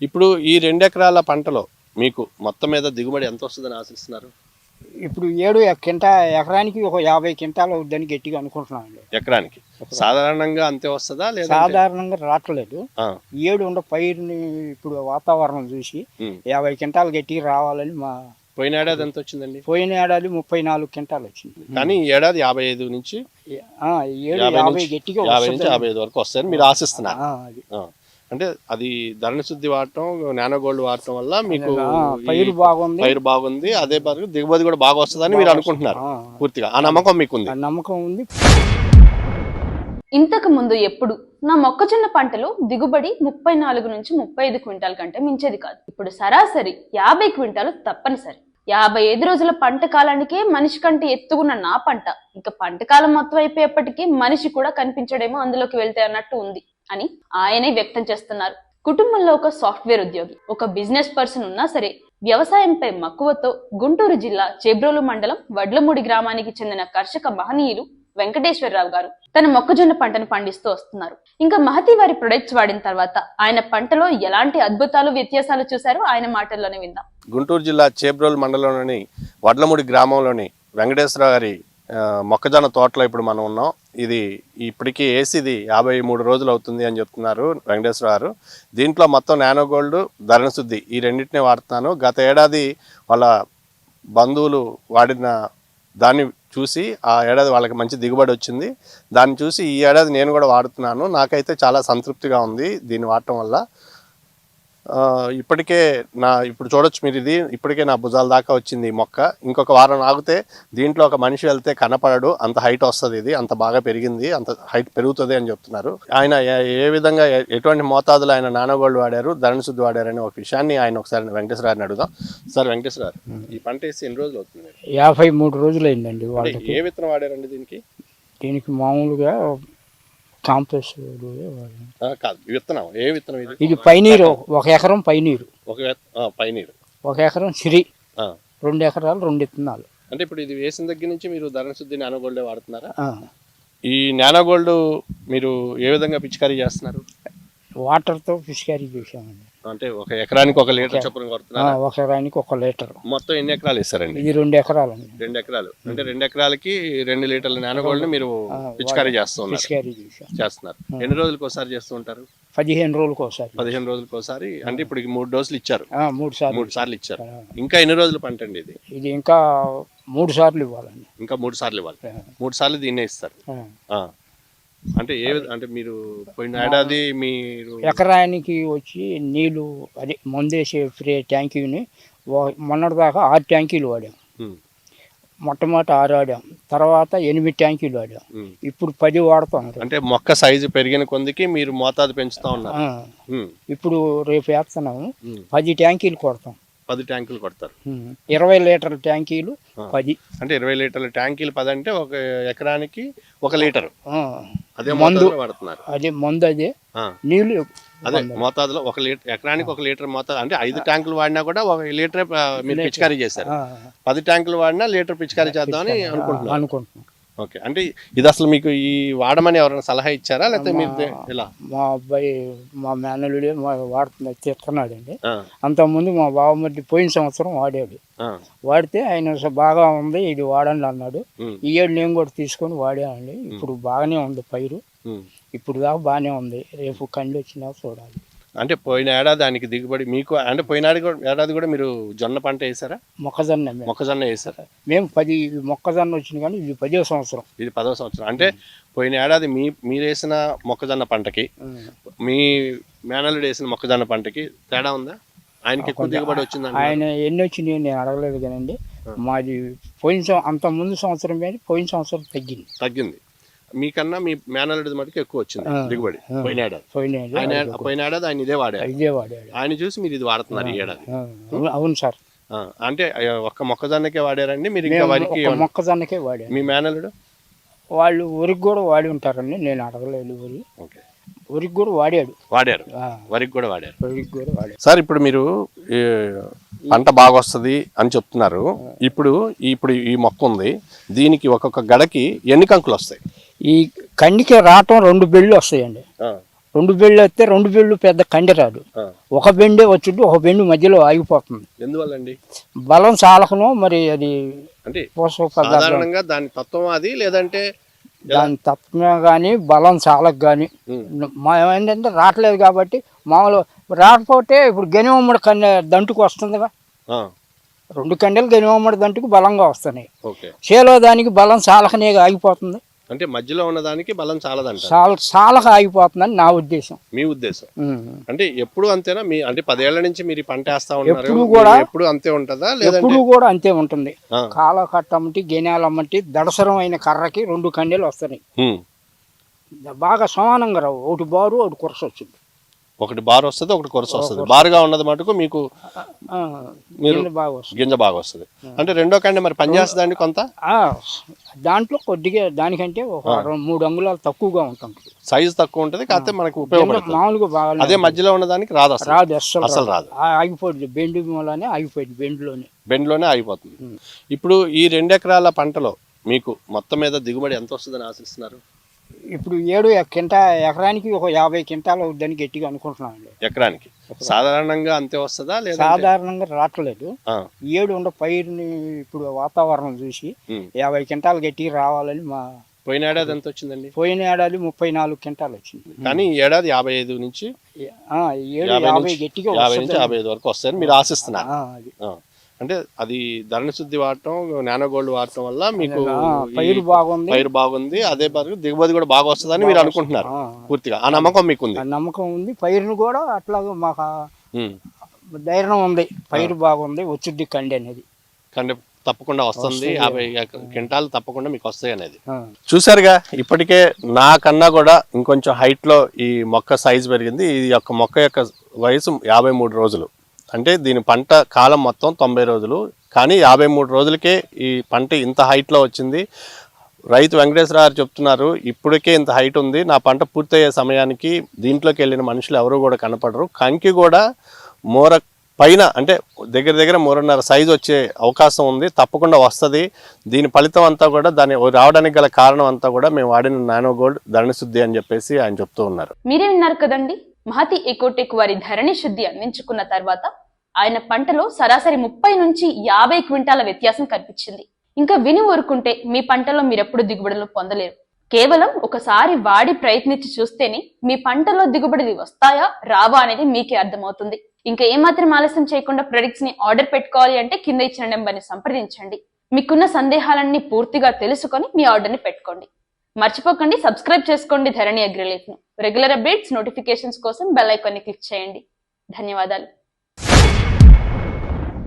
ఇప్పుడు ఈ 2 ఎకరాల పంటలో మీకు మొత్తం మీద దిగుబడి ఎంత వస్తుందని ఆశిస్తున్నారు? ఇప్పుడు ఎకరానికి ఒక 50 క్వింటాలు అవుద్దని గట్టిగా అనుకుంటున్నామండి. ఎకరానికి సాధారణంగా అంతే వస్తుందా లేదా? సాధారణంగా రావట్లేదు. పైరుని ఇప్పుడు వాతావరణం చూసి 50 క్వింటాలు గట్టిగా రావాలని మా. పోయిన ఏడాది ఎంత వచ్చిందండి? పోయిన ఏడాది 34 క్వింటాలు వచ్చింది. కానీ ఈ ఏడాది 55 నుంచి 50 గట్టిగా 50 నుంచి 55 వరకు వస్తాయని మీరు ఆశిస్తున్నారు. అంటే అది ధరణి శుద్ధి వాడటం, నానో గోల్డ్ వాడటం వల్ల మీకు పైరు బాగుంది, అదే దిగుబడి కూడా బాగా వస్తుందని మీరు అనుకుంటున్నారు. పూర్తిగా ఆ నమ్మకం మీకుంది? నమ్మకం ఉంది. ఇంతకు ముందు ఎప్పుడు నా మొక్కజొన్న పంటలో దిగుబడి 34 నుంచి 35 క్వింటాల కంటే మించేది కాదు. ఇప్పుడు సరాసరి 50 క్వింటాలు తప్పనిసరి. 55 రోజుల పంట కాలానికే మనిషి కంటే ఎత్తుగున్న నా పంట ఇంకా పంట కాలం మొత్తం అయిపోయేప్పటికీ మనిషి కూడా కనిపించడేమో అందులోకి వెళ్తే అన్నట్టు ఉంది అని ఆయనే వ్యక్తం చేస్తున్నారు. కుటుంబంలో ఒక సాఫ్ట్వేర్ ఉద్యోగి, ఒక బిజినెస్ పర్సన్ ఉన్నా సరే వ్యవసాయంపై మక్కువతో గుంటూరు జిల్లా చేబ్రోలు మండలం వడ్లమూడి గ్రామానికి చెందిన కర్షక మహనీయులు వెంకటేశ్వరరావు గారు తన మొక్కజొన్న పంటను పండిస్తూ వస్తున్నారు. ఇంకా మహతి వారి ప్రొడక్ట్స్ వాడిన తర్వాత ఆయన పంటలో ఎలాంటి అద్భుతాలు వ్యత్యాసాలు చూశారో ఆయన మాటల్లోనే విందాం. గుంటూరు జిల్లా చేబ్రోలు మండలంలోని వడ్లమూడి గ్రామంలోని వెంకటేశ్వరరావు గారి మొక్కజొన్న తోటలో ఇప్పుడు మనం ఉన్నాం. ఇది ఇప్పటికీ వేసిది 53 రోజులు అవుతుంది అని చెప్తున్నారు వెంకటేశ్వర గారు. దీంట్లో మొత్తం నానో గోల్డ్, ధరణి శుద్ధి ఈ రెండింటినే వాడుతున్నాను. గత ఏడాది వాళ్ళ బంధువులు వాడిన దాన్ని చూసి ఆ ఏడాది వాళ్ళకి మంచి దిగుబడి వచ్చింది. దాన్ని చూసి ఈ ఏడాది నేను కూడా వాడుతున్నాను. నాకైతే చాలా సంతృప్తిగా ఉంది దీన్ని వాడటం వల్ల. ఇప్పటికే ఇప్పుడు చూడొచ్చు మీరు, ఇది ఇప్పటికే నా భుజాల దాకా వచ్చింది ఈ మొక్క. ఇంకొక వారం ఆగితే దీంట్లో ఒక మనిషి వెళ్తే కనపడడు, అంత హైట్ వస్తుంది, ఇది అంత బాగా పెరిగింది, అంత హైట్ పెరుగుతుంది అని చెప్తున్నారు. ఆయన ఏ విధంగా ఎటువంటి మోతాదులో ఆయన నానో గోల్డ్ వాడారు, ధరణి శుద్ధి వాడారని ఒక విషయాన్ని ఆయన ఒకసారి వెంకటేశ్వర గారిని అడుగుదాం. సార్ వెంకటేశ్వర గారు, ఈ పంట వేసి ఎన్ని రోజులు అవుతుంది? 53 రోజులు అయిందండి. ఏ విత్తనం వాడారండి దీనికి మామూలుగా కాంప్లెక్స్ కాదు, విత్తనం ఏ విత్తనం ఇది? ఇది పైనీరు. 1 ఎకరం పైనీరు, పైనీరు 1 ఎకరం సిరి, 2 ఎకరాలు 2 విత్తనాలు. అంటే ఇప్పుడు ఇది వేసిన దగ్గర నుంచి మీరు ధరణి శుద్ధి నానో గోల్డే వాడుతున్నారా? ఈ నానో గోల్డ్ మీరు ఏ విధంగా పిచికారీ చేస్తున్నారు? వాటర్తో పిచికారీ చేసామండి. అంటే 1 ఎకరానికి 1 లీటర్ చొప్పున కొడుతున్నారా? 1 ఎకరానికి 1 లీటర్. మొత్తం ఎన్ని ఎకరాలు ఇస్తారండి? ఇది 2 ఎకరాలు అండి. 2 ఎకరాలు అంటే 2 ఎకరాలకి 2 లీటర్ల నానో గోల్డ్ మీరు పిచికారీ చేస్తున్నారు. ఎన్ని రోజులకు ఒకసారి చేస్తూ ఉంటారు? 15 రోజులకు ఒకసారి. 15 రోజులకు ఒకసారి. అంటే ఇప్పుడు 3 డోసులు ఇచ్చారు. 3 సార్లు ఇచ్చారు. ఇంకా ఎన్ని రోజులు పంట అండి ఇది? ఇది ఇంకా 3 సార్లు ఇవ్వాలండి. ఇంకా 3 సార్లు ఇవ్వాలి. 3 సార్లు దీన్నే ఇస్తారు. అంటే అంటే మీరు పోయిన ఏడాది మీరు ఎకరానికి వచ్చి నీళ్లు అదే మందేసే ఫ్రీ ట్యాంకీని మొన్నటిదాకా 6 ట్యాంకీలు వాడాం. మొట్టమొదటి 6 వాడాం, తర్వాత 8 ట్యాంకీలు వాడాం, ఇప్పుడు 10 వాడుతాం. అంటే మొక్క సైజు పెరిగిన కొందికి మీరు మోతాదు పెంచుతా ఉన్నారు. ఇప్పుడు రేపు వేస్తున్నాము, 10 ట్యాంకీలు కొడతాం. 10 ట్యాంకులు కొడతారు. 20 లీటర్ల ట్యాంకీలు 10. అంటే 20 లీటర్ల ట్యాంకీలు 10 అంటే 1 ఎకరానికి 1 లీటర్. అదే మందు వాడుతున్నారు. అదే మందు, అదే నీళ్లు అదే మోతాదులో 1 లీటర్, ఎకరానికి 1 లీటర్ మోతాదు. అంటే 5 ట్యాంకులు వాడినా కూడా 1 లీటర్ మీరు పిచికారీ చేశారు. 10 ట్యాంకులు వాడినా లీటర్ పిచికారీ చేద్దామని అనుకుంటున్నాను. ఓకే. అంటే ఇది అసలు మీకు ఈ వాడమని ఎవరైనా సలహా ఇచ్చారా, లేకపోతే మీరు ఇలా? మా అబ్బాయి, మా మేనలుడే చెప్తున్నాడండి. అంతకుముందు మా బావమర్ది పోయిన సంవత్సరం వాడాడు. వాడితే ఆయన బాగా ఉంది, ఇది వాడండి అన్నాడు. ఈ ఏడు నేను కూడా తీసుకొని వాడానండి. ఇప్పుడు బాగానే ఉంది పైరు, ఇప్పుడు దాకా బాగానే ఉంది. రేపు కండి వచ్చినా చూడాలి. అంటే పోయిన ఏడాది దానికి దిగుబడి మీకు, అంటే పోయిన ఏడాది కూడా మీరు జొన్న పంట వేసారా? మొక్కజొన్న వేసారా? మేము 10 మొక్కజొన్న వచ్చింది, కానీ ఇది 10వ సంవత్సరం. ఇది 10వ సంవత్సరం. అంటే పోయిన ఏడాది మీరు వేసిన మొక్కజొన్న పంటకి మీ మేనల్లుడు వేసిన మొక్కజొన్న పంటకి తేడా ఉందా? ఆయనకి ఎక్కువ దిగుబడి వచ్చిందా? ఆయన ఎన్ని వచ్చినాయి నేను అడగలేదు కానండి. మాది అంత ముందు సంవత్సరం మీద పోయిన సంవత్సరం తగ్గింది. మీకన్నా మీ మేనల్లుడి మటుకు ఎక్కువ వచ్చింది దిగుబడి పోయిన ఏడాది. పోయిన ఏడాది ఆయన ఇదే వాడాడు. ఆయన చూసి మీరు ఇది వాడుతున్నారు ఈ ఏడాది. అవును సార్. అంటే 1 మొక్కజొన్నకే వాడారండి మీరు? ఇంకా వరికి? మొక్కజొన్నకే వాడారు. మీ మేనల్లుడు వాళ్ళు వరికి కూడా వాడి ఉంటారండి, నేను అడగలేదు. వరికి కూడా వాడారు. వరికి కూడా వాడారు. సార్, ఇప్పుడు మీరు పంట బాగా వస్తుంది అని చెప్తున్నారు. ఇప్పుడు ఈ మొక్క ఉంది, దీనికి ఒక్కొక్క గడకి ఎన్ని కంకులు వస్తాయి? ఈ కండికి రావటం 2 బెళ్ళు వస్తాయండి. 2 బెండ్లు వస్తే 2 బెండ్లు పెద్ద కండి రాదు, ఒక బెండే వచ్చుంటే ఒక బెండు మధ్యలో ఆగిపోతుంది. ఎందువల్లండి? బలం చాలకను మరి అది అంటే పోషక పదార్థం సాధారణంగా దాని తత్వం అది, లేదంటే దాని తత్వమే కానీ బలం చాలకు కానీ మా ఏంటంటే రావట్లేదు కాబట్టి మామూలు రాకపోతే ఇప్పుడు గెనివమ్మడి దంటుకు వస్తుందిగా, 2 కండెలు గెనివమ్మడి దంటుకు బలంగా వస్తున్నాయి. చేలో దానికి బలం చాలకనే ఆగిపోతుంది, అంటే మధ్యలో ఉన్న దానికి బలం చాలదంట. చాలక ఆగిపోతుందని నా ఉద్దేశం. మీ ఉద్దేశం అంటే ఎప్పుడు అంతేనా? మీ అంటే 10 ఏళ్ల నుంచి మీరు పంట వేస్తా ఉన్నారు, ఎప్పుడు కూడా ఎప్పుడు అంతే ఉంటుందా? ఎప్పుడు కూడా అంతే ఉంటుంది. కాల కట్టమ్మటి గెనాలమ్మటి దడసరమైన కర్రకి 2 కండెలు వస్తున్నాయి, బాగా సమానంగా రావు. ఒకటి బారు ఒకటి కొరస వచ్చింది, ఒకటి బారు వస్తుంది ఒకటి కొరస వస్తుంది. బారుగా ఉన్నది మటుకు మీకు గింజ బాగా వస్తుంది. అంటే రెండో కండి మరి పనిచేస్తుందండి కొంత, దాంట్లో కొద్దిగా దానికంటే ఒక 3 అంగుళాలు తక్కువగా ఉంటుంది, సైజు తక్కువ ఉంటుంది, కాకపోతే మనకు ఉపయోగపడుతుంది. మామూలుగా బాగా అదే మధ్యలో ఉన్న దానికి రాదు, అసలు రాదు, ఆగిపోయింది. బెండు మూలనే ఆగిపోయింది, బెండ్లోనే ఆగిపోతుంది. ఇప్పుడు ఈ 2 ఎకరాల పంటలో మీకు మొత్తం మీద దిగుబడి ఎంత వస్తుందని ఆశిస్తున్నారు? ఇప్పుడు 7 ఎకరానికి ఒక 50 క్వింటాలు అవుద్దని గట్టిగా అనుకుంటున్నామండి. ఎకరానికి సాధారణంగా అంతే వస్తుందా? లేదా సాధారణంగా రావట్లేదు. 7 ఉండే పైరుని ఇప్పుడు వాతావరణం చూసి 50 క్వింటాలు గట్టిగా రావాలని మా. పోయిన ఏడాది ఎంత వచ్చిందండి? పోయిన ఏడాది 34 క్వింటాలు వచ్చింది, కానీ ఈ ఏడాది 55 నుంచి 50 గట్టిగా 50 నుంచి 55 వరకు వస్తాయని మీరు ఆశిస్తున్నారు. అంటే అది ధరణ శుద్ధి వాడటం, నానో గోల్డ్ వాడటం వల్ల మీకు పైరు బాగుంది, అదే దిగుబడి కూడా బాగా వస్తుందని మీరు అనుకుంటున్నారు. పూర్తిగా ఆ నమ్మకం మీకు ఉంది? నమ్మకం ఉంది. పైరును కూడా అట్లాగా మాకు ధైర్యం ఉంది, పైరు బాగుంది, వచ్చుద్ది కండి అనేది. కండి తప్పకుండా వస్తుంది, 50 క్వింటాలు తప్పకుండా మీకు వస్తాయి అనేది. చూసారుగా, ఇప్పటికే నాకన్నా కూడా ఇంకొంచెం హైట్ లో ఈ మొక్క సైజు పెరిగింది. ఈ యొక్క మొక్క యొక్క వయసు 53 రోజులు. అంటే దీని పంట కాలం మొత్తం 90 రోజులు, కానీ 53 రోజులకే ఈ పంట ఇంత హైట్లో వచ్చింది. రైతు వెంకటేశ్వర గారు చెప్తున్నారు, ఇప్పటికే ఇంత హైట్ ఉంది, నా పంట పూర్తయ్యే సమయానికి దీంట్లోకి వెళ్ళిన మనుషులు ఎవరు కూడా కనపడరు. కంకి కూడా మూర పైన, అంటే దగ్గర దగ్గర 3.5 సైజు వచ్చే అవకాశం ఉంది, తప్పకుండా వస్తుంది. దీని ఫలితం అంతా కూడా, దాని రావడానికి గల కారణం అంతా కూడా మేము వాడిన నానో గోల్డ్ ధరణి శుద్ధి అని చెప్పేసి ఆయన చెప్తూ ఉన్నారు. మీరే విన్నారు కదండి, మహతి ఎకోటెక్ వారి ధరణి శుద్ధి అందించుకున్న తర్వాత ఆయన పంటలో సరాసరి 30 నుంచి 50 క్వింటాల వ్యత్యాసం కనిపించింది. ఇంకా విని ఊరుకుంటే మీ పంటలో మీరెప్పుడు దిగుబడులు పొందలేరు. కేవలం ఒకసారి వాడి ప్రయత్నించి చూస్తేనే మీ పంటలో దిగుబడులు వస్తాయా రావా అనేది మీకే అర్థమవుతుంది. ఇంకా ఏమాత్రం ఆలస్యం చేయకుండా ప్రొడక్ట్స్ ని ఆర్డర్ పెట్టుకోవాలి అంటే కింద ఇచ్చిన నెంబర్ని సంప్రదించండి. మీకున్న సందేహాలన్నీ పూర్తిగా తెలుసుకొని మీ ఆర్డర్ని పెట్టుకోండి. మర్చిపోకండి, సబ్స్క్రైబ్ చేసుకోండి ధరణి అగ్రిలీఫ్ ను. రెగ్యులర్ అప్డేట్స్ నోటిఫికేషన్స్ కోసం బెల్ ఐకాన్ ని క్లిక్ చేయండి. ధన్యవాదాలు.